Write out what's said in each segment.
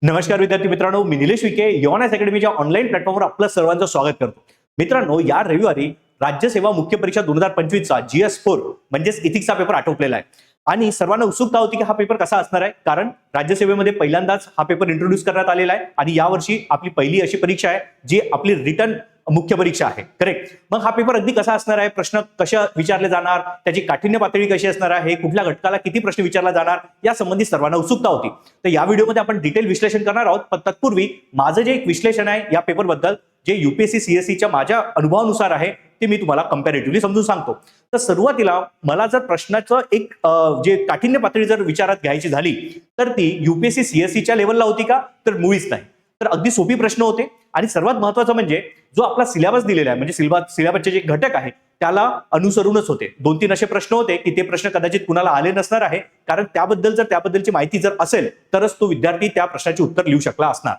नमस्कार विद्यार्थी मित्रांनो, मी निलेश विखे यॉनएस अकॅडमीच्या ऑनलाईन प्लॅटफॉर्मवर आपलं सर्वांचं स्वागत करतो. मित्रांनो, या रविवारी राज्यसेवा मुख्य परीक्षा 2025चा GS4 म्हणजेच इथिक्सचा पेपर आटोपलेला आहे आणि सर्वांना उत्सुकता होती की हा पेपर कसा असणार आहे, कारण राज्यसेवेमध्ये पहिल्यांदाच हा पेपर इंट्रोड्यूस करण्यात आलेला आहे आणि यावर्षी आपली पहिली अशी परीक्षा आहे जी आपली रिटर्न मुख्य परीक्षा आहे. करेक्ट. मग हा पेपर अगदी कसा असणार आहे, प्रश्न कशा विचारले जाणार, त्याची काठिण्य पातळी कशी असणार आहे, कुठल्या घटकाला किती प्रश्न विचारला जाणार, या संबंधी सर्वांना उत्सुकता होती. तर या व्हिडिओमध्ये आपण डिटेल विश्लेषण करणार आहोत. पण तत्पूर्वी माझं जे एक विश्लेषण आहे या पेपरबद्दल, जे UPSC CSEच्या माझ्या अनुभवानुसार आहे, ते मी तुम्हाला कंपॅरेटिव्हली समजून सांगतो. तर सुरुवातीला मला जर प्रश्नाचं एक जे काठिण्य पातळी जर विचारात घ्यायची झाली तर ती UPSC CSEच्या लेवलला होती का, तर मुळीच नाही. तर अगदी सोपी प्रश्न होते आणि सर्वात महत्त्वाचं म्हणजे जो आपला सिलेबस दिलेला आहे, म्हणजे सिलेबसचे जे घटक आहे त्याला अनुसरूनच होते. 2-3 असे प्रश्न होते की ते प्रश्न कदाचित कुणाला आले नसणार आहे, कारण त्याबद्दलची माहिती जर असेल तरच तो विद्यार्थी त्या प्रश्नाचे उत्तर लिहू शकला असणार.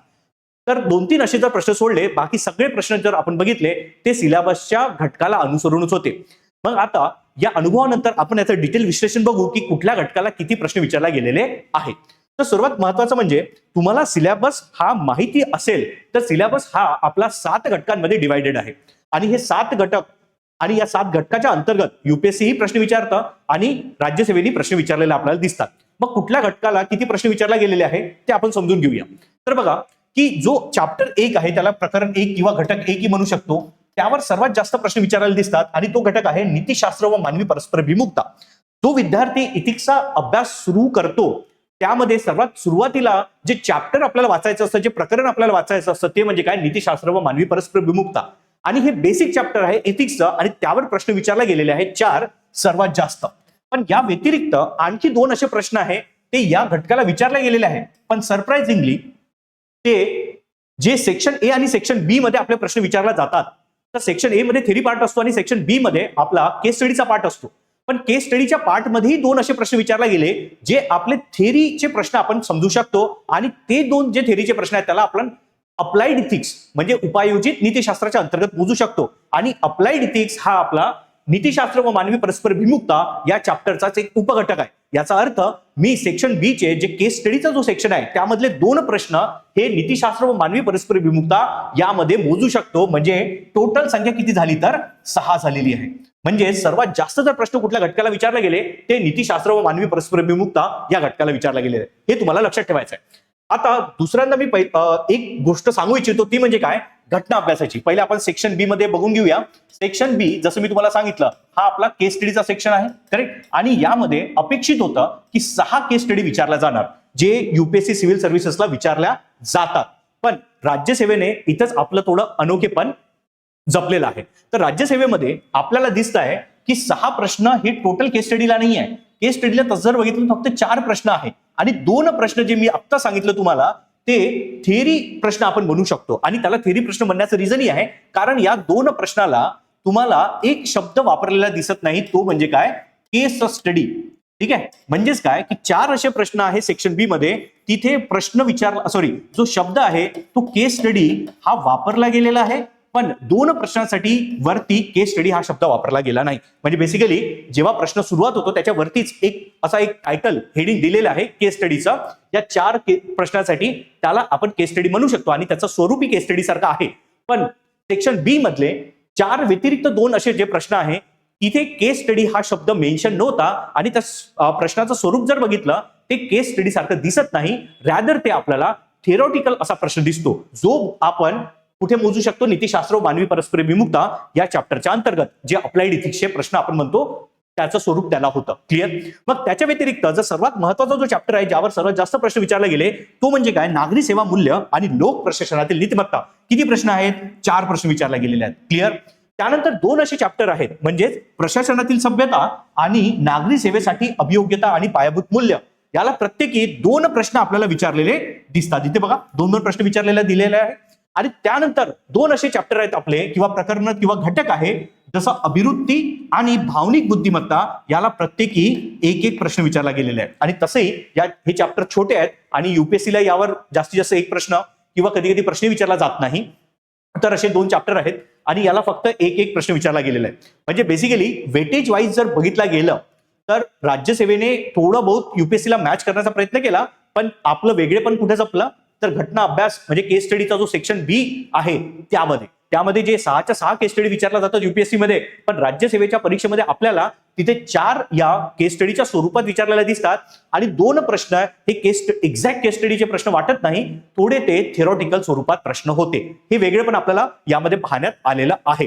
तर 2-3 असे जर प्रश्न सोडले, बाकी सगळे प्रश्न जर आपण बघितले ते सिलेबसच्या घटकाला अनुसरूनच होते. मग आता या अनुभवानंतर आपण याचं डिटेल विश्लेषण बघू की कुठल्या घटकाला किती प्रश्न विचारला गेलेले आहेत. तर सर्वात महत्त्वाचं म्हणजे तुम्हाला सिलेबस हा माहिती असेल तर सिलेबस हा आपला 7 घटकांमध्ये डिवाइडेड आहे आणि हे 7 घटक आणि या 7 घटकाच्या अंतर्गत UPSC ही प्रश्न विचारतं आणि राज्यसेवेने प्रश्न विचारलेले आपल्याला दिसतात. मग कुठल्या घटकाला किती प्रश्न विचारला गेलेले आहे ते आपण समजून घेऊया. तर बघा की जो चॅप्टर 1 आहे त्याला प्रकरण 1 किंवा घटक 1 ही म्हणू शकतो, त्यावर सर्वात जास्त प्रश्न विचारायला दिसतात आणि तो घटक आहे नीतिशास्त्र व मानवी परस्पराभिमुखता. जो विद्यार्थी इथिक्सचा अभ्यास सुरू करतो त्यामध्ये सर्वात सुरुवातीला जे चॅप्टर आपल्याला वाचायचं असतं, जे प्रकरण आपल्याला वाचायचं असतं, ते म्हणजे काय, नीतिशास्त्र व मानवी परस्पराभिमुखता. आणि हे बेसिक चॅप्टर आहे इथिक्सचं आणि त्यावर प्रश्न विचारले गेलेले आहेत 4 सर्वात जास्त. पण या व्यतिरिक्त आणखी 2 असे प्रश्न आहे ते या घटकाला विचारले गेलेले आहेत. पण सरप्राइझिंगली ते जे सेक्शन ए आणि सेक्शन बी मध्ये आपले प्रश्न विचारले जातात, तर सेक्शन ए मध्ये थेरी पार्ट असतो आणि सेक्शन बी मध्ये आपला केस स्टडीचा पार्ट असतो. पण केस स्टडीच्या पार्ट मध्येही 2 असे प्रश्न विचारले गेले जे आपले थेरीचे प्रश्न आपण समजू शकतो आणि ते 2 जे थेरीचे प्रश्न आहेत त्याला आपण अप्लाइड इथिक्स म्हणजे उपायोजित नीतिशास्त्राच्या अंतर्गत मोजू शकतो. आणि अप्लाइड इथिक्स हा आपला नीतिशास्त्र व मानवी परस्पराभिमुखता या चॅप्टरचाच एक उपघटक आहे. याचा अर्थ मी सेक्शन बी चे जे केस स्टडीचा जो सेक्शन आहे त्यामधले 2 प्रश्न हे नीतिशास्त्र व मानवी परस्पराभिमुखता यामध्ये मोजू शकतो. म्हणजे टोटल संख्या किती झाली तर 6 झालेली आहे. म्हणजे सर्वात जास्त जर प्रश्न कुठल्या घटकाला विचारले गेले ते नीतिशास्त्र व मानवी परस्पराभिमुखता या घटकाला विचारला गेले, हे तुम्हाला लक्षात ठेवायचं आहे. आता दुसऱ्यांदा मी एक गोष्ट सांगू इच्छितो, ती म्हणजे काय, घटना अभ्यासाची. पहिले आपण सेक्शन बी मध्ये बघून घेऊया. सेक्शन बी जसं मी तुम्हाला सांगितलं हा आपला केस स्टडीचा सेक्शन आहे, करेक्ट. आणि यामध्ये अपेक्षित होतं की 6 केस स्टडी विचारल्या जाणार जे UPSC सिव्हिल सर्व्हिसेसला विचारल्या जातात. पण राज्यसेवेने इथंच आपलं थोडं अनोखेपण जपलेलं आहे. तर राज्यसेवेमध्ये आपल्याला दिसत आहे की 6 प्रश्न हे टोटल केस स्टडीला नाही आहे. केस स्टडीला तसं जर बघितलं फक्त 4 प्रश्न आहेत आणि 2 प्रश्न जे मी आत्ता सांगितलं तुम्हाला ते थेरी प्रश्न आपण बनवू शकतो. आणि त्याला थेरी प्रश्न बनण्याचं रिझनही आहे कारण या 2 प्रश्नाला तुम्हाला एक शब्द वापरलेला दिसत नाही, तो म्हणजे काय, केस स्टडी. ठीक आहे. म्हणजेच काय की 4 असे प्रश्न आहे सेक्शन बी मध्ये, तिथे प्रश्न विचारला, सॉरी, जो शब्द आहे तो केस स्टडी हा वापरला गेलेला आहे. पण 2 प्रश्नांसाठी वरती केस स्टडी हा शब्द वापरला गेला नाही. म्हणजे बेसिकली जेव्हा प्रश्न सुरुवात होतो त्याच्यावरतीच एक टायटल हेडिंग दिलेलं आहे केस स्टडीचं. या 4 प्रश्नांसाठी त्याला आपण केस स्टडी म्हणू शकतो आणि त्याचं स्वरूपही केस स्टडी सारखं आहे. पण सेक्शन बी मधले 4 व्यतिरिक्त 2 असे जे प्रश्न आहे तिथे केस स्टडी हा शब्द मेन्शन नव्हता आणि त्या प्रश्नाचं स्वरूप जर बघितलं ते केस स्टडी सारखं दिसत नाही. रॅदर ते आपल्याला थेरॉटिकल असा प्रश्न दिसतो, जो आपण कुठे मोजू शकतो, नीतिशास्त्र व मानवी परस्पराभिमुखता या चॅप्टरच्या अंतर्गत जे अप्लाइड इथिक्सचे प्रश्न आपण म्हणतो त्याचं स्वरूप त्याला होतं. क्लिअर. मग त्याच्या व्यतिरिक्त जर सर्वात महत्त्वाचा जो चॅप्टर आहे ज्यावर सर्वात जास्त प्रश्न विचारले गेले तो म्हणजे काय, नागरी सेवा मूल्य आणि लोक प्रशासनातील नीतिमत्ता. किती प्रश्न आहेत, 4 प्रश्न विचारले गेलेले आहेत. क्लिअर. त्यानंतर 2 असे चॅप्टर आहेत म्हणजेच प्रशासनातील सभ्यता आणि नागरी सेवेसाठी अभियोग्यता आणि पायाभूत मूल्य. याला प्रत्येकी 2 प्रश्न आपल्याला विचारलेले दिसतात. इथे बघा 2 प्रश्न विचारलेले दिलेले आहेत. आणि त्यानंतर 2 असे चॅप्टर आहेत आपले किंवा प्रकरण किंवा घटक आहे जसं अभिवृत्ती आणि भावनिक बुद्धिमत्ता. याला प्रत्येकी एक प्रश्न विचारला गेलेला आहे. आणि तसेही हे चॅप्टर छोटे आहेत आणि UPSC ला यावर जास्तीत जास्त 1 प्रश्न किंवा कधी कधी प्रश्न विचारला जात नाही. तर असे 2 चॅप्टर आहेत आणि याला फक्त एक प्रश्न विचारला गेलेला आहे. म्हणजे बेसिकली वेटेज वाईज जर बघितलं गेलं तर राज्यसेवेने थोडं बहुत UPSC ला मॅच करण्याचा प्रयत्न केला, पण आपलं वेगळेपण कुठे जपलं, तर घटना अभ्यास म्हणजे केस स्टडीचा जो सेक्शन बी आहे त्यामध्ये जे 6च्या 6 केस स्टडी विचारला जातात युपीएससी मध्ये, पण राज्यसेवेच्या परीक्षेमध्ये आपल्याला तिथे 4 या केस स्टडीच्या स्वरूपात विचारलेल्या दिसतात आणि 2 प्रश्न हे एक्झॅक्ट केस स्टडीचे प्रश्न वाटत नाही, थोडे ते थिअरॉटिकल स्वरूपात प्रश्न होते. हे वेगळे पण आपल्याला यामध्ये पाहण्यात आलेलं आहे.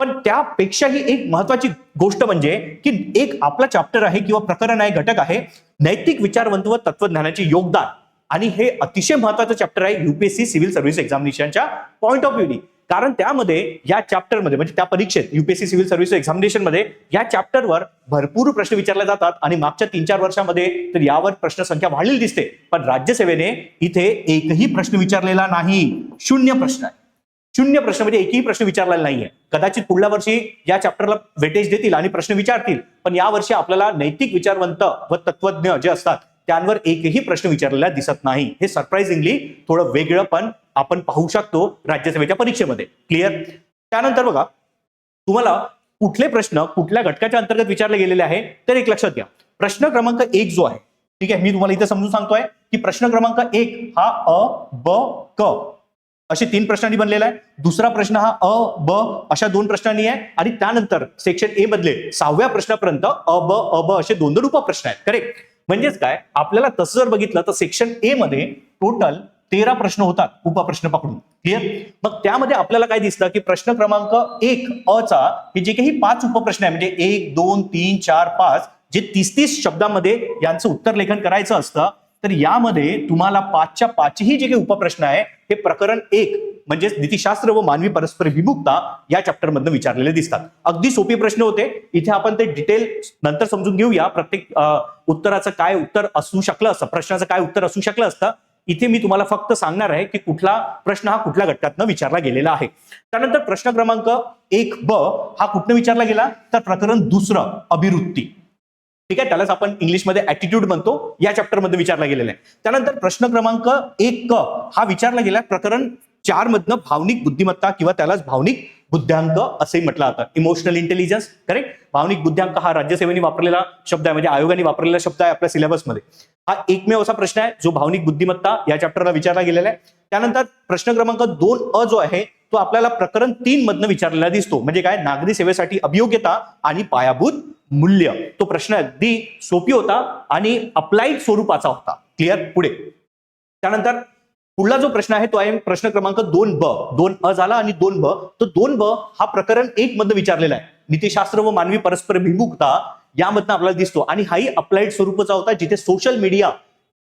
पण त्यापेक्षाही एक महत्वाची गोष्ट म्हणजे की एक आपला चॅप्टर आहे किंवा प्रकरण आहे, घटक आहे नैतिक विचारवंत व तत्वज्ञानाचे योगदान, आणि हे अतिशय महत्वाचं चॅप्टर आहे युपीएससी सिव्हिल सर्व्हिस एक्झामिनेशनच्या पॉईंट ऑफ व्ह्यूनी. कारण त्यामध्ये या चॅप्टरमध्ये म्हणजे त्या परीक्षेत युपीएससी सिव्हिल सर्व्हिस एक्झामिनेशन मध्ये या चॅप्टरवर भरपूर प्रश्न विचारले जातात आणि मागच्या 3-4 वर्षांमध्ये तर यावर प्रश्न संख्या वाढलेली दिसते. पण राज्यसेवेने इथे एकही प्रश्न विचारलेला नाही, 0 प्रश्न आहे. 0 प्रश्न म्हणजे एकही प्रश्न विचारलेला नाहीये. कदाचित पुढल्या वर्षी या चॅप्टरला वेटेज देतील आणि प्रश्न विचारतील, पण या वर्षी आपल्याला नैतिक विचारवंत व तत्वज्ञ जे असतात त्यांवर एकही प्रश्न विचारलेला दिसत नाही. हे सरप्राइझिंगली थोडं वेगळं पण आपण पाहू शकतो राज्यसभेच्या परीक्षेमध्ये. क्लिअर? त्यानंतर बघा, तुम्हाला कुठले प्रश्न कुठल्या घटकाच्या अंतर्गत विचारले गेलेले आहे तर एक लक्षात घ्या. प्रश्न क्रमांक 1 जो आहे, ठीक आहे, मी तुम्हाला इथे समजून सांगतोय की प्रश्न क्रमांक 1 हा अ, ब, क असे 3 प्रश्नांनी बनलेला आहे. दुसरा प्रश्न हा अ, ब अशा 2 प्रश्नांनी आहे आणि त्यानंतर सेक्शन ए मधले 6व्या प्रश्नापर्यंत अ, ब असे 2 उपप्रश्न आहेत. करेक्ट? म्हणजेच काय, आपल्याला तसं जर बघितलं तर सेक्शन ए मध्ये टोटल 13 प्रश्न होतात उपप्रश्न पकडून. क्लिअर? मग त्यामध्ये आपल्याला काय दिसतं की प्रश्न क्रमांक 1 अ चा हे जे काही 5 उपप्रश्न आहे म्हणजे 1, 2, 3, 4, 5 जे 30-30 शब्दांमध्ये यांचं उत्तर लेखन करायचं असतं, तर यामध्ये तुम्हाला 5च्या 5ही जे काही उपप्रश्न आहे हे प्रकरण 1 म्हणजे नीतिशास्त्र व मानवी परस्पर विमुक्ता या चॅप्टर मधनं विचारलेले दिसतात. अगदी सोपे प्रश्न होते. इथे आपण ते डिटेल नंतर समजून घेऊया. प्रत्येक उत्तराचं काय उत्तर असू शकलं असतं, प्रश्नाचं काय उत्तर असू शकलं असतं. इथे मी तुम्हाला फक्त सांगणार आहे की कुठला प्रश्न हा कुठल्या घटकातनं विचारला गेलेला आहे. त्यानंतर प्रश्न क्रमांक 1 ब हा कुठनं विचारला गेला तर प्रकरण 2 अभिवृत्ती, ठीक आहे, त्यालाच आपण इंग्लिशमध्ये ऍटिट्यूड म्हणतो, या चॅप्टर मध्ये विचारला गेलेला आहे. त्यानंतर प्रश्न क्रमांक 1 क हा विचारला गेला प्रकरण 4 मधनं भावनिक बुद्धिमत्ता किंवा त्यालाच भावनिक बुद्ध्यांक असे म्हटलं जातं, इमोशनल इंटेलिजन्स. करेक्ट? भावनिक बुद्ध्यांक हा राज्यसेवेने वापरलेला शब्द आहे, म्हणजे आयोगाने वापरलेला शब्द आहे आपल्या सिलेबसमध्ये. हा एकमेव असा प्रश्न आहे जो भावनिक बुद्धिमत्ता या चॅप्टरला विचारला गेलेला आहे. त्यानंतर प्रश्न क्रमांक 2 अ जो आहे तो आपल्याला प्रकरण 3 मधनं विचारलेला दिसतो, म्हणजे काय, नागरी सेवेसाठी अभियोग्यता आणि पायाभूत मूल्य. तो प्रश्न अगदी सोपी होता आणि अप्लाइड स्वरूपाचा होता. क्लिअर? पुढे त्यानंतर पुढला जो प्रश्न आहे तो आहे प्रश्न क्रमांक 2 ब. 2 अ झाला आणि 2 ब. तो 2 ब हा प्रकरण 1 मधनं विचारलेला आहे, नीतिशास्त्र व मानवी परस्पर विमुक्ता यामधनं आपल्याला दिसतो आणि हाही अप्लाइड स्वरूपाचा होता, जिथे सोशल मीडिया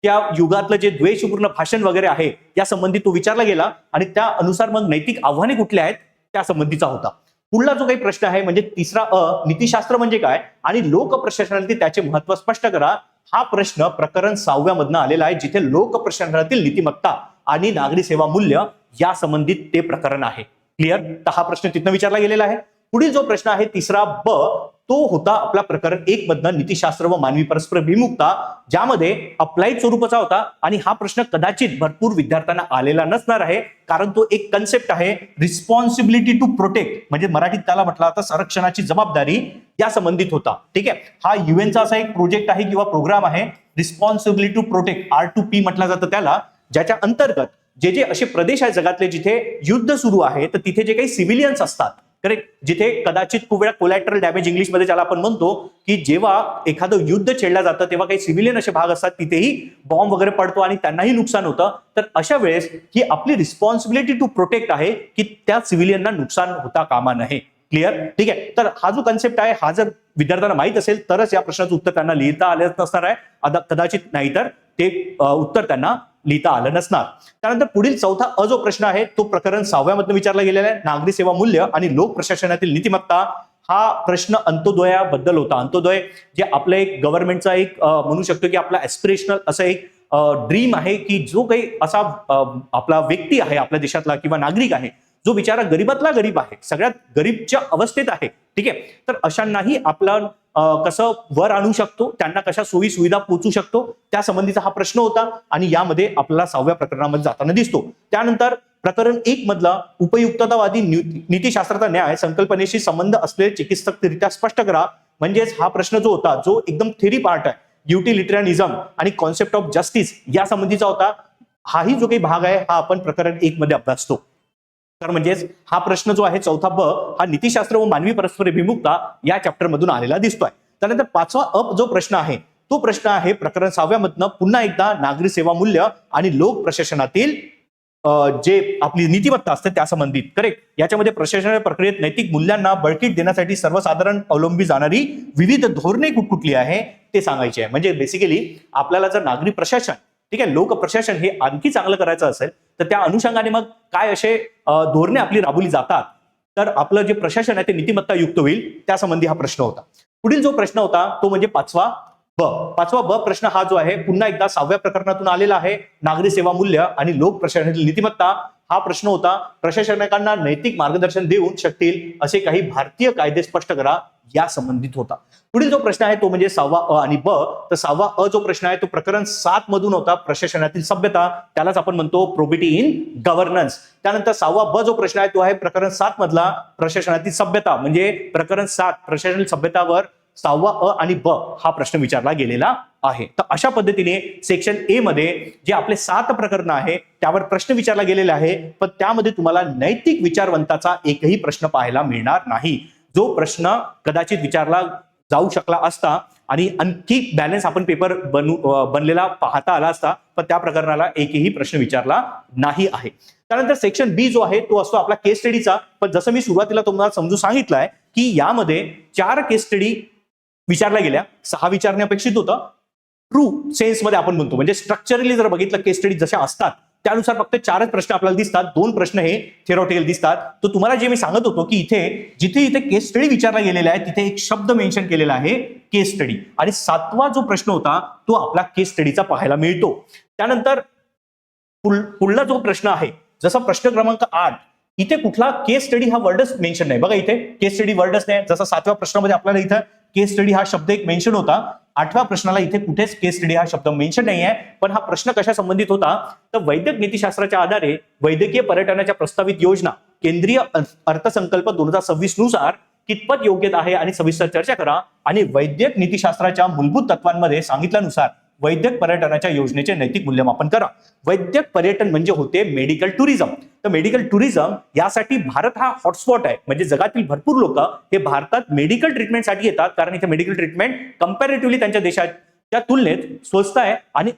त्या युगातलं जे द्वेषपूर्ण भाषण वगैरे आहे या संबंधी तो विचारला गेला आणि त्या अनुसार मग नैतिक आव्हाने कुठले आहेत त्या संबंधीचा होता. पुढला जो काही प्रश्न आहे म्हणजे 3 अ, नीतिशास्त्र म्हणजे काय आणि लोकप्रशासनातील त्याचे महत्व स्पष्ट करा. हा प्रश्न प्रकरण 6व्या मधनं आलेला आहे, जिथे लोकप्रशासनातील नीतिमत्ता आणि नागरी सेवा मूल्य या संबंधित ते प्रकरण आहे. क्लिअर? तर हा प्रश्न तिथनं विचारला गेलेला आहे. पुढील जो प्रश्न आहे 3 ब तो होता आपला प्रकरण 1 मधनं नीतिशास्त्र व मानवी परस्पर विमुक्ता, ज्यामध्ये अप्लाइड स्वरूपाचा होता आणि हा प्रश्न कदाचित भरपूर विद्यार्थ्यांना आलेला नसणार आहे, कारण तो एक कन्सेप्ट आहे रिस्पॉन्सिबिलिटी टू प्रोटेक्ट, म्हणजे मराठीत त्याला म्हटलं जातं संरक्षणाची जबाबदारी, या संबंधित होता. ठीक आहे? हा युएनचा असा एक प्रोजेक्ट आहे किंवा प्रोग्राम आहे रिस्पॉन्सिबिलिटी टू प्रोटेक्ट, R2P म्हटलं जातं त्याला, ज्याच्या अंतर्गत जे असे प्रदेश आहेत जगातले जिथे युद्ध सुरू आहे तर तिथे जे काही सिव्हिलियन्स असतात, करेक्ट, जिथे कदाचित खूप वेळा कोलॅटरल डॅमेज इंग्लिशमध्ये ज्याला आपण म्हणतो की जेव्हा एखादं युद्ध छेडलं जातं तेव्हा काही सिव्हिलियन असे भाग असतात तिथेही बॉम्ब वगैरे पडतो आणि त्यांनाही नुकसान होतं. तर अशा वेळेस ही आपली रिस्पॉन्सिबिलिटी टू प्रोटेक्ट आहे की त्या सिव्हिलियनना नुकसान होता कामा नये. क्लिअर? ठीक आहे? तर हा जो कन्सेप्ट आहे हा जर विद्यार्थ्यांना माहित असेल तरच या प्रश्नाचं उत्तर त्यांना लिहिता आलं नसणार आहे, कदाचित नाही तर ते उत्तर त्यांना लिहिता आलं नसणार. त्यानंतर पुढील 4 अ जो प्रश्न आहे तो प्रकरण 6व्या मधनं विचारला गेलेला आहे, नागरी सेवा मूल्य आणि लोक प्रशासनातील नीतिमत्ता. हा प्रश्न अंत्योदयाबद्दल होता. अंत्योदय जे आपलं एक गव्हर्नमेंटचा एक म्हणू शकतो की आपला एस्पिरेशनल असं एक ड्रीम आहे की जो काही असा आपला व्यक्ती आहे आपल्या देशातला किंवा नागरिक आहे जो बिचारा गरीबातला गरीब आहे, सगळ्यात गरीबच्या अवस्थेत आहे, ठीक आहे, तर अशांनाही आपलं कसं वर आणू शकतो, त्यांना कशा सोयी सुविधा पोहोचू शकतो त्या संबंधीचा हा प्रश्न होता आणि यामध्ये आपल्याला 6व्या प्रकरणामध्ये जाताना दिसतो. त्यानंतर प्रकरण 1 मधला उपयुक्ततावादी नीतिशास्त्राचा न्याय संकल्पनेशी संबंध असलेले चिकित्सकरित्या स्पष्ट करा. म्हणजेच हा प्रश्न जो होता जो एकदम थेरी पार्ट आहे, युटिलिटरियनिझम आणि कॉन्सेप्ट ऑफ जस्टिस या संबंधीचा होता. हाही जो काही भाग आहे हा आपण प्रकरण 1 मध्ये अभ्यासतो. तर म्हणजेच हा प्रश्न जो आहे चौथा ब हा नीतिशास्त्र व मानवी परस्पर अभिमुखता या चॅप्टर मधून आलेला दिसतोय. त्यानंतर 5वा अ जो प्रश्न आहे तो प्रश्न आहे प्रकरण 6व्या मधनं पुन्हा एकदा नागरी सेवा मूल्य आणि लोक प्रशासनातील जे आपली नीतिमत्ता असते त्या संबंधित. करेक्ट. याच्यामध्ये प्रशासनाच्या प्रक्रियेत नैतिक मूल्यांना बळकटी देण्यासाठी सर्वसाधारण अवलंबली जाणारी विविध धोरणे कुठकुठली आहे ते सांगायचे आहे. म्हणजे बेसिकली आपल्याला जर नागरी प्रशासन, ठीक आहे, लोक प्रशासन हे आणखी चांगलं करायचं असेल तर त्या अनुषंगाने मग काय असे धोरणे आपली राबवली जातात तर आपलं जे प्रशासन आहे ते नीतिमत्ता युक्त होईल, त्यासंबंधी हा प्रश्न होता. पुढील जो प्रश्न होता तो म्हणजे 5वा ब प्रश्न हा जो आहे पुन्हा एकदा 6व्या प्रकरणातून आलेला आहे. नागरी सेवा मूल्य आणि लोक प्रशासनातील नीतिमत्ता हा प्रश्न होता. प्रशासकांना नैतिक मार्गदर्शन देऊ शकतील असे काही भारतीय कायदे स्पष्ट करा या संबंधित होता. पुढील जो प्रश्न आहे तो म्हणजे 6वा अ आणि ब. तर 6वा अ जो प्रश्न आहे तो प्रकरण 7 मधून होता, प्रशासनातील सभ्यता, त्यालाच आपण म्हणतो प्रोबिटी इन गव्हर्नन्स. त्यानंतर 6वा ब जो प्रश्न आहे तो आहे प्रकरण 7 मधला प्रशासनातील सभ्यता, म्हणजे प्रकरण 7 प्रशासनातील सभ्यतावर 6वा अ आणि ब हा प्रश्न विचारला गेलेला आहे. तर अशा पद्धतीने सेक्शन ए मध्ये जे आपले 7 प्रकरण आहे त्यावर प्रश्न विचारला गेलेला आहे, पण त्यामध्ये तुम्हाला नैतिक विचारवंताचा एकही प्रश्न पाहायला मिळणार नाही. जो प्रश्न कदाचित विचारला जाऊ शकला असता आणि आणखी बॅलन्स आपण पेपर बनलेला पाहता आला असता, पण त्या प्रकरणाला एकही प्रश्न विचारला नाही आहे. त्यानंतर सेक्शन बी जो आहे तो असतो आपला केस स्टडीचा. पण जसं मी सुरुवातीला तुम्हाला समजून सांगितलंय की यामध्ये 4 केस स्टडी विचारल्या गेल्या, 6 विचारणे अपेक्षित होतं. ट्रू सेन्स मध्ये आपण म्हणतो, म्हणजे स्ट्रक्चरली जर बघितलं केस स्टडी जशा असतात त्यानुसार फक्त 4च प्रश्न आपल्याला दिसतात, 2 प्रश्न हे थिअरॉटिकल दिसतात. तर तुम्हाला जे मी सांगत होतो की जिथे केस स्टडी विचारला गेलेला आहे तिथे एक शब्द मेन्शन केलेला आहे केस स्टडी, आणि 7वा जो प्रश्न होता तो आपला केस स्टडीचा पाहायला मिळतो. त्यानंतर पुढला जो प्रश्न आहे जसा प्रश्न क्रमांक 8 इथे कुठला केस स्टडी हा वर्डच मेन्शन नाही. बघा इथे केस स्टडी वर्डच नाही. जसा 7व्या प्रश्नामध्ये आपल्याला इथं केस स्टडी हा शब्द एक मेन्शन होता, 8व्या प्रश्नाला इथे कुठेच केस स्टडी हा शब्द मेन्शन नाही आहे. पण हा प्रश्न कशा संबंधित होता तर वैद्यक नीतिशास्त्राच्या आधारे वैद्यकीय पर्यटनाच्या प्रस्तावित योजना केंद्रीय अर्थसंकल्प 2026 नुसार कितपत योग्यता आहे आणि सविस्तर चर्चा करा, आणि वैद्यक नीतिशास्त्राच्या मूलभूत तत्वांमध्ये सांगितल्यानुसार वैद्यक पर्यटनाच्या योजनेचे नैतिक मूल्यमापन करा. वैद्यक पर्यटन म्हणजे होते मेडिकल टुरिझम. तर मेडिकल टुरिझम यासाठी भारत हा हॉटस्पॉट आहे, म्हणजे जगातील भरपूर लोक हे भारतात मेडिकल ट्रीटमेंटसाठी येतात, कारण इथे मेडिकल ट्रीटमेंट कंपॅरेटिव्हली त्यांच्या देशाच्या तुलनेत स्वस्त आहे आणि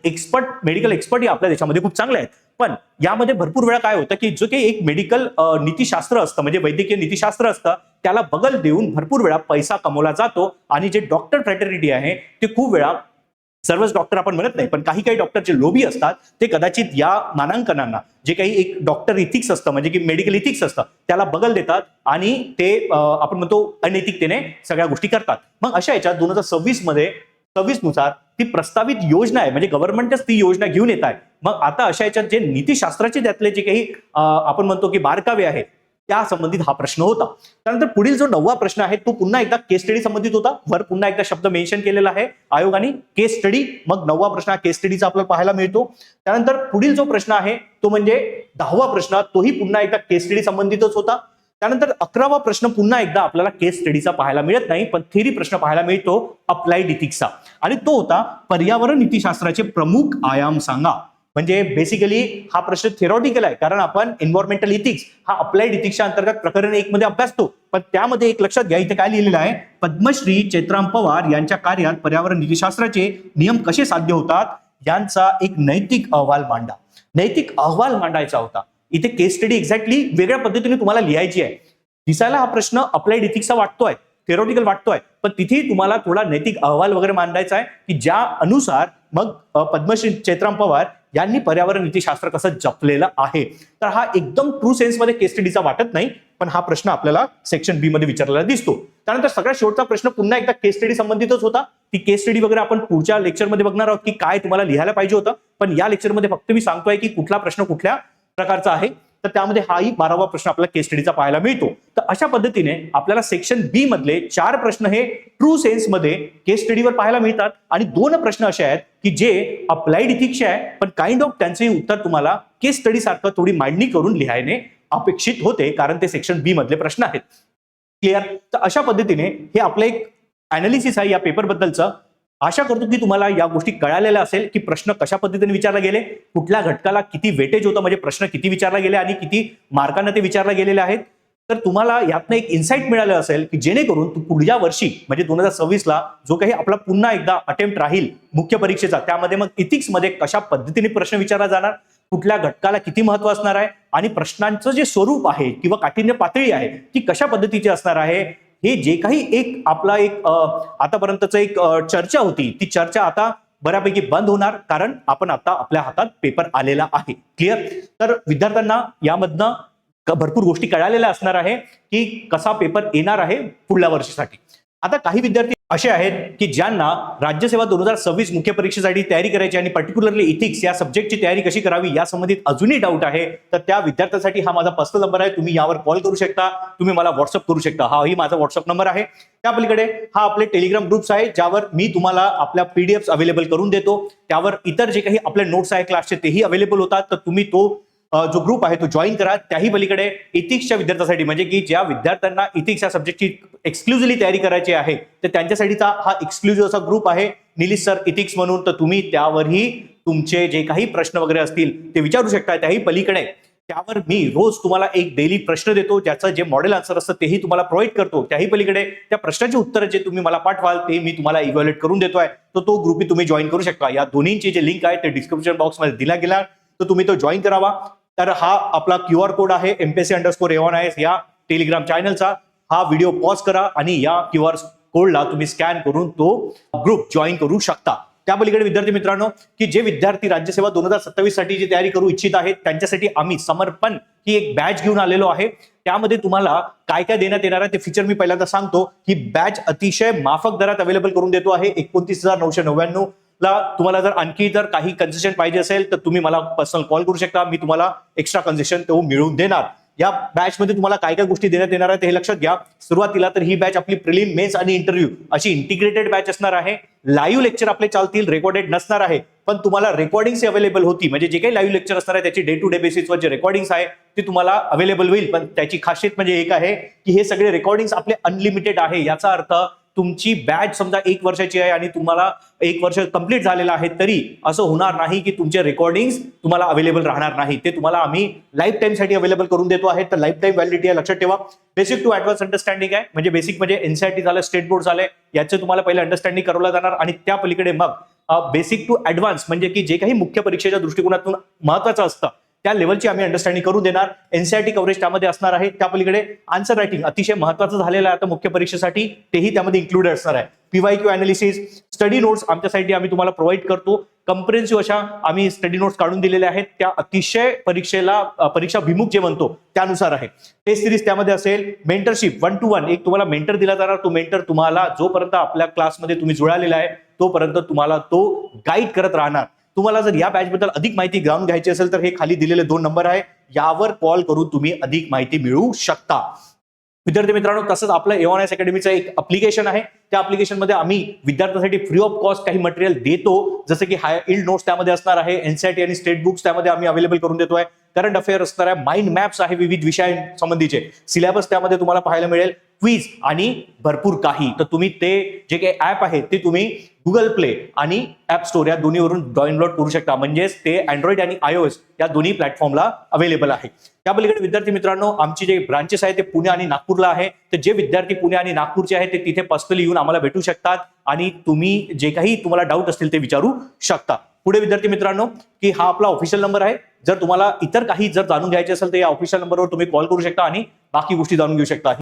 मेडिकल एक्सपर्ट आपल्या देशामध्ये खूप चांगले आहेत. पण यामध्ये भरपूर वेळा काय होतं की जो काही एक मेडिकल नीतिशास्त्र असतं, म्हणजे वैद्यकीय नीतिशास्त्र असतं, त्याला बगल देऊन भरपूर वेळा पैसा कमवला जातो, आणि जे डॉक्टर फ्रॅटर्निटी आहे ते खूप वेळा, सर्वच डॉक्टर आपण म्हणत नाही पण काही लोक जे लोभी असतात ते कदाचित या मानांकनांना, जे काही एक डॉक्टर इथिक्स असतं म्हणजे की मेडिकल इथिक्स असतं, त्याला बगल देतात आणि ते आपण म्हणतो अनैतिकतेने सगळ्या गोष्टी करतात. मग अशा याच्यात 2026 नुसार ती प्रस्तावित योजना आहे, म्हणजे गव्हर्नमेंटच ती योजना घेऊन येत आहे. मग आता अशा याच्यात जे नीतिशास्त्राचे त्यातले जे काही आपण म्हणतो की बारकावे आहेत त्या संबंधित हा प्रश्न होता. त्यानंतर पुढील जो 9वा प्रश्न आहे तो पुन्हा एकदा केस स्टडी संबंधित होता. वर पुन्हा एकदा शब्द मेन्शन केलेला आहे आयोगाने केस स्टडी. मग 9वा प्रश्न हा केस स्टडीचा आपल्याला पाहायला मिळतो. त्यानंतर पुढील जो प्रश्न आहे तो म्हणजे 10वा प्रश्न, तोही पुन्हा एकदा केस स्टडी संबंधितच होता. त्यानंतर 11वा प्रश्न पुन्हा एकदा आपल्याला केस स्टडीचा पाहायला मिळत नाही, पण थेरी प्रश्न पाहायला मिळतो अप्लाइड इथिक्सचा, आणि तो होता पर्यावरण नीतिशास्त्राचे प्रमुख आयाम सांगा. म्हणजे बेसिकली हा प्रश्न थिअरॉटिकल आहे, कारण आपण एन्व्हायरमेंटल इथिक्स हा अप्लाइड इथिक्सच्या अंतर्गत प्रकरण 1 मध्ये अभ्यासतो. पण त्यामध्ये एक लक्षात घ्या, इथे काय लिहिलेलं आहे, पद्मश्री चेतराम पवार यांच्या कार्यात पर्यावरण नीतिशास्त्राचे नियम कसे साध्य होतात यांचा एक नैतिक अहवाल मांडा. नैतिक अहवाल मांडायचा होता. इथे केस स्टडी एक्झॅक्टली वेगळ्या पद्धतीने तुम्हाला लिहायची आहे. दिसायला हा प्रश्न अप्लाइड इथिक्सचा वाटतोय, थिअरॉटिकल वाटतोय, पण तिथे तुम्हाला थोडा नैतिक अहवाल वगैरे मांडायचा आहे की ज्या अनुसार मग पद्मश्री चेतराम पवार यांनी पर्यावरण नीतिशास्त्र कसं जपलेलं आहे. तर हा एकदम ट्रू सेन्समध्ये केस स्टडीचा वाटत नाही, पण हा प्रश्न आपल्याला सेक्शन बी मध्ये विचारलेला दिसतो. त्यानंतर सगळ्यात शेवटचा प्रश्न पुन्हा एकदा केस स्टडी संबंधितच होता. ती केस स्टडी वगैरे आपण पुढच्या लेक्चरमध्ये बघणार आहोत की काय तुम्हाला लिहायला पाहिजे होतं, पण या लेक्चरमध्ये फक्त मी सांगतोय की कुठला प्रश्न कुठल्या प्रकारचा आहे. तर त्यामध्ये हाही 12वा प्रश्न आपल्याला केस स्टडीचा पाहायला मिळतो. तर अशा पद्धतीने आपल्याला सेक्शन बी मधले 4 प्रश्न हे ट्रू सेन्स मध्ये केस स्टडीवर पाहायला मिळतात, आणि 2 प्रश्न असे आहेत की जे अप्लाइड इथिक्सचे आहे, पण काइंड ऑफ त्यांचे उत्तर तुम्हाला केस स्टडी सारखं थोडी मांडणी करून लिहायने अपेक्षित होते, कारण ते सेक्शन बी मधले प्रश्न आहेत. क्लिअर. तर अशा पद्धतीने हे आपलं एक अनालिसिस आहे या पेपर बद्दलचं. आशा करतो की तुम्हाला या गोष्टी कळालेल्या असेल की प्रश्न कशा पद्धतीने विचारले गेले, कुठल्या घटकाला किती वेटेज होतं, म्हणजे प्रश्न किती विचारला गेले आणि किती मार्कांना ते विचारले गेलेले आहेत. तर तुम्हाला यातनं एक इन्साइट मिळालं असेल की जेणेकरून तू पुढच्या वर्षी म्हणजे 2026ला जो काही आपला पुन्हा एकदा अटेम्प्ट राहील मुख्य परीक्षेचा, त्यामध्ये मग इथिक्समध्ये कशा पद्धतीने प्रश्न विचारला जाणार, कुठल्या घटकाला किती महत्व असणार आहे आणि प्रश्नांचं जे स्वरूप आहे किंवा काठिण्य पातळी आहे ती कशा पद्धतीची असणार आहे, हे जे काही एक आपला एक आतापर्यंतच एक चर्चा होती, ती चर्चा आता बऱ्यापैकी बंद होणार, कारण आपण आता आपल्या हातात पेपर आलेला आहे. क्लिअर? तर विद्यार्थ्यांना यामधनं भरपूर गोष्टी कळालेल्या असणार आहे की कसा पेपर येणार आहे पुढल्या वर्षीसाठी. आता काही विद्यार्थी असे आहेत की ज्यांना राज्यसेवा 2026 मुख्य परीक्षेसाठी तयारी करायची आणि पर्टिक्युलरली इथिक्स या सब्जेक्टची तयारी कशी करावी या संबंधित अजूनही डाऊट आहे, तर त्या विद्यार्थ्यांसाठी हा माझा पर्सनल नंबर आहे. तुम्ही यावर कॉल करू शकता, तुम्ही मला व्हॉट्सअप करू शकता. हाही माझा व्हॉट्सअप नंबर आहे. त्या पलीकडे हा आपले टेलिग्राम ग्रुप्स आहे, ज्यावर मी तुम्हाला आपल्या पीडीएफ अवेलेबल करून देतो. त्यावर इतर जे काही आपले नोट्स आहे क्लासचे तेही अवेलेबल होतात. तर तुम्ही तो जो ग्रुप आहे तो जॉईन करा. त्याही पलीकडे इथिक्सच्या विद्यार्थ्यांसाठी, म्हणजे की ज्या विद्यार्थ्यांना इथिक्स या सब्जेक्टची एक्सक्लुझिव्हली तयारी करायची आहे, तर त्यांच्यासाठीचा हा एक्सक्लुझिव्ह असा ग्रुप आहे निलिश सर इथिक्स म्हणून. तर तुम्ही त्यावरही तुमचे जे काही प्रश्न वगैरे असतील ते विचारू शकता. त्याही पलीकडे त्यावर मी रोज तुम्हाला एक डेली प्रश्न देतो, ज्याचं जे मॉडेल आन्सर असतं तेही तुम्हाला प्रोव्हाइड करतो. त्याही पलीकडे त्या प्रश्नाचे उत्तर जे तुम्ही मला पाठवाल ते मी तुम्हाला इव्हॅल्युएट करून देतोय. तर तो ग्रुपही तुम्ही जॉईन करू शकता. या दोन्हींची जे लिंक आहे ते डिस्क्रिप्शन बॉक्समध्ये दिला गेला, तर तुम्ही तो जॉईन करावा. तर हा आपला QR कोड आहे MPSC_A1IS या टेलिग्राम चॅनलचा. हा व्हिडिओ पॉज करा आणि या QR कोडला तुम्ही स्कॅन करून तो ग्रुप जॉईन करू शकता. त्या पलीकडे विद्यार्थी मित्रांनो, की जे विद्यार्थी राज्यसेवा 2027 साठी जी तयारी करू इच्छित आहेत त्यांच्यासाठी आम्ही समर्पण ही एक बॅच घेऊन आलेलो आहे. त्यामध्ये तुम्हाला काय काय देण्यात येणार आहे ते फीचर मी पहिल्यांदा सांगतो. ही बॅच अतिशय माफक दरात अवेलेबल करून देतो आहे. 29,999 ला. तुम्हाला जर आणखी जर काही कन्सेशन पाहिजे असेल तर तुम्ही मला पर्सनल कॉल करू शकता. मी तुम्हाला एक्स्ट्रा कन्सेशन तो मिळवून देणार. या बॅच मध्ये तुम्हाला काय काय गोष्टी देण्यात येणार आहेत हे लक्षात घ्या. सुरुवातीला तर ही बॅच आपली प्रिलिम, मेन्स आणि इंटरव्ह्यू अशी इंटिग्रेटेड बॅच असणार आहे. लाईव्ह लेक्चर आपले चालतील, रेकॉर्डेड नसणार आहे, पण तुम्हाला रेकॉर्डिंग्स अवेलेबल होती. म्हणजे जे काही लाईव्ह लेक्चर असणार आहे त्याची डे टू डे बेसिसवर जे रेकॉर्डिंग्स आहे ती तुम्हाला अवेलेबल होईल. पण त्याची खासियत म्हणजे एक आहे की हे सगळे रेकॉर्डिंग्स आपले अनलिमिटेड आहे. याचा अर्थ तुमची बॅच समजा 1 वर्षाची आहे आणि तुम्हाला 1 वर्ष कंप्लीट झालेलं आहे, तरी असं होणार नाही की तुमचे रेकॉर्डिंग्स तुम्हाला अवेलेबल राहणार नाही. ते तुम्हाला आम्ही लाईफ टाइम साठी अवेलेबल करून देतो आहे. तर लाईफ टाइम व्हॅलिडिटी आहे, लक्षात ठेवा. बेसिक टू ऍडव्हान्स अंडरस्टँडिंग आहे, म्हणजे बेसिक म्हणजे NCERT झालं, स्टेट बोर्ड झालंय, याचे तुम्हाला पहिले अंडरस्टँडिंग करवलं जाणार आणि त्या पलीकडे मग बेसिक टू ऍडव्हान्स म्हणजे की जे काही मुख्य परीक्षेच्या दृष्टिकोनातून महत्वाचं असतं त्या लेवलची आम्ही अंडरस्टँडिंग करून देणार. NCERT कव्हरेज त्यामध्ये असणार आहे. त्या पलीकडे आन्सर रायटिंग अतिशय महत्वाचं झालेलं आहे आता मुख्य परीक्षेसाठी, तेही त्यामध्ये इन्क्लुडेड असणार आहे. PYQ अनालिसिस, स्टडी नोट्स आमच्यासाठी आम्ही तुम्हाला प्रोव्हाइड करतो. कंप्रेहेन्सिव्ह अशा आम्ही स्टडी नोट्स काढून दिलेल्या आहेत, त्या अतिशय परीक्षा भिमुख जे म्हणतो त्यानुसार आहे. टेस्ट सिरीज त्यामध्ये असेल. मेंटरशिप 1 to 1 एक तुम्हाला मेंटर दिला जाणार. तो मेंटर तुम्हाला जोपर्यंत आपल्या क्लासमध्ये तुम्ही जुळालेला आहे तोपर्यंत तुम्हाला तो गाईड करत राहणार. तुम्हाला जर या बॅच बद्दल अधिक माहिती जाणून घ्यायची असेल तर हे खाली दिलेले 2 नंबर आहे, यावर कॉल करून तुम्ही अधिक माहिती मिळवू शकता. विद्यार्थी मित्रांनो, तसंच आपलं A1IS अकॅडमीचं एक अप्लिकेशन आहे. त्या अप्लिकेशनमध्ये आम्ही विद्यार्थ्यांसाठी फ्री ऑफ कॉस्ट काही मटेरियल देतो, जसं की हाय इल्ड नोट्स त्यामध्ये असणार आहे, NCERT आणि स्टेट बुक्स त्यामध्ये आम्ही अवेलेबल करून देतोय, करंट अफेअर असणार आहे, माइंड मॅप्स आहे विविध विषयांसंबंधीचे, सिलेबस त्यामध्ये तुम्हाला पाहायला मिळेल, क्विज आणि भरपूर काही. तर तुम्ही ते जे काही ऍप आहे ते तुम्ही गुगल प्ले आणि ऍप स्टोर या दोन्हीवरून डाउनलोड करू शकता. म्हणजेच ते अँड्रॉइड आणि iOS या दोन्ही प्लॅटफॉर्मला अवेलेबल आहे. त्या पलीकडे विद्यार्थी मित्रांनो, आमची जे ब्रांचेस आहे ते पुणे आणि नागपूरला आहे. तर जे विद्यार्थी पुणे आणि नागपूरचे आहेत ते तिथे पर्सनली येऊन आम्हाला भेटू शकतात आणि तुम्ही जे काही तुम्हाला डाऊट असतील ते विचारू शकता. पुढे विद्यार्थी मित्रांनो, की हा आपला ऑफिशियल नंबर आहे. जर तुम्हाला इतर काही जर जाणून घ्यायचे असेल तर या ऑफिशियल नंबरवर तुम्ही कॉल करू शकता आणि बाकी गोष्टी जाणून घेऊ शकता.